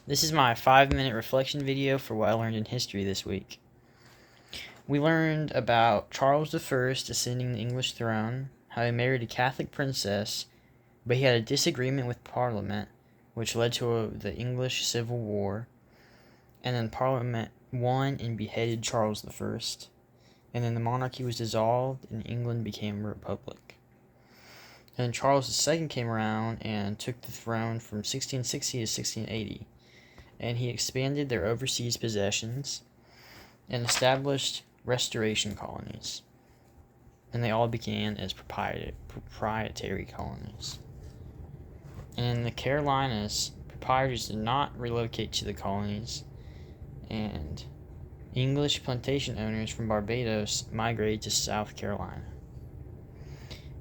This is my 5-minute reflection video for what I learned in history this week. We learned about Charles I ascending the English throne, how he married a Catholic princess, but he had a disagreement with Parliament, which led to the English Civil War, and then Parliament won and beheaded Charles I, and then the monarchy was dissolved and England became a republic. And Charles II came around and took the throne from 1660 to 1680. And he expanded their overseas possessions and established restoration colonies. And they all began as proprietary colonies. And in the Carolinas, proprietors did not relocate to the colonies, and English plantation owners from Barbados migrated to South Carolina.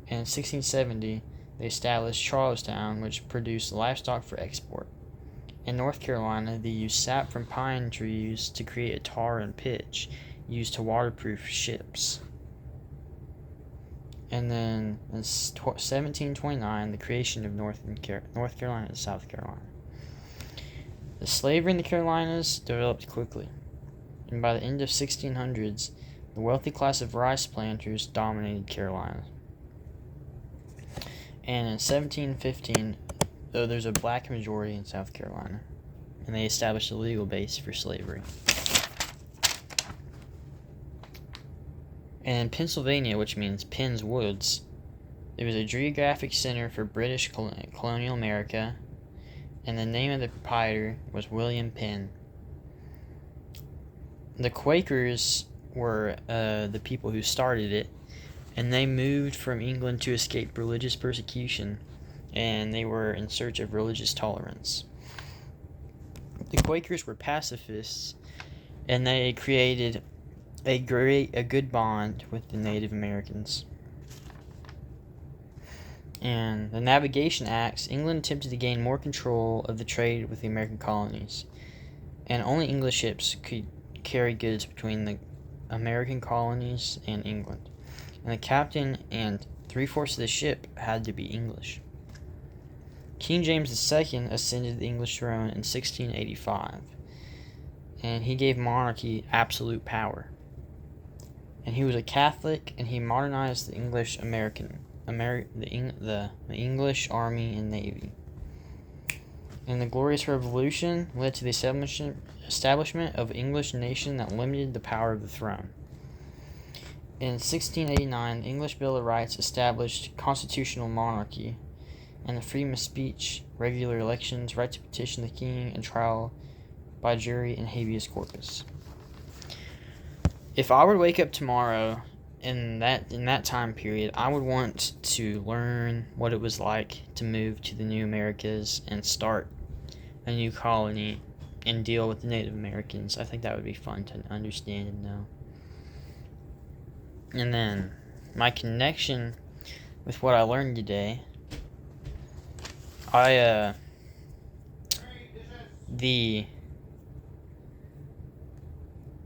And in 1670, they established Charlestown, which produced livestock for export. In North Carolina, they used sap from pine trees to create tar and pitch used to waterproof ships. And then in 1729, the creation of North Carolina and South Carolina. The slavery in the Carolinas developed quickly, and by the end of 1600s, the wealthy class of rice planters dominated Carolina. And in 1715, though there's a black majority in South Carolina, and they established a legal base for slavery. And in Pennsylvania, which means Penn's Woods, there was a geographic center for British colonial America, and the name of the proprietor was William Penn. The Quakers were the people who started it, and they moved from England to escape religious persecution, and they were in search of religious tolerance. The Quakers were pacifists, and they created a good bond with the Native Americans. And the Navigation Acts, England attempted to gain more control of the trade with the American colonies, and only English ships could carry goods between the American colonies and England, and the captain and 3/4 of the ship had to be English. King James II ascended the English throne in 1685, and he gave monarchy absolute power. And he was a Catholic, and he modernized the English the English Army and Navy. And the Glorious Revolution led to the establishment of an English nation that limited the power of the throne. In 1689, the English Bill of Rights established constitutional monarchy, and the freedom of speech, regular elections, right to petition the king, and trial by jury and habeas corpus. If I were to wake up tomorrow in that time period, I would want to learn what it was like to move to the New Americas and start a new colony and deal with the Native Americans. I think that would be fun to understand and know. And then my connection with what I learned today,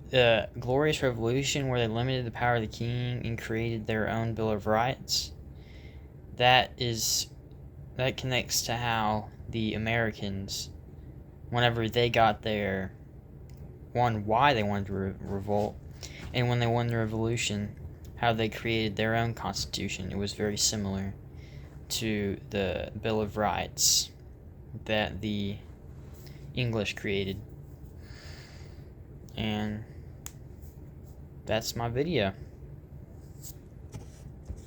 the Glorious Revolution, where they limited the power of the king and created their own Bill of Rights, that connects to how the Americans, whenever they got their why they wanted to revolt, and when they won the revolution, how they created their own constitution. It was very similar to the Bill of Rights that the English created. And that's my video.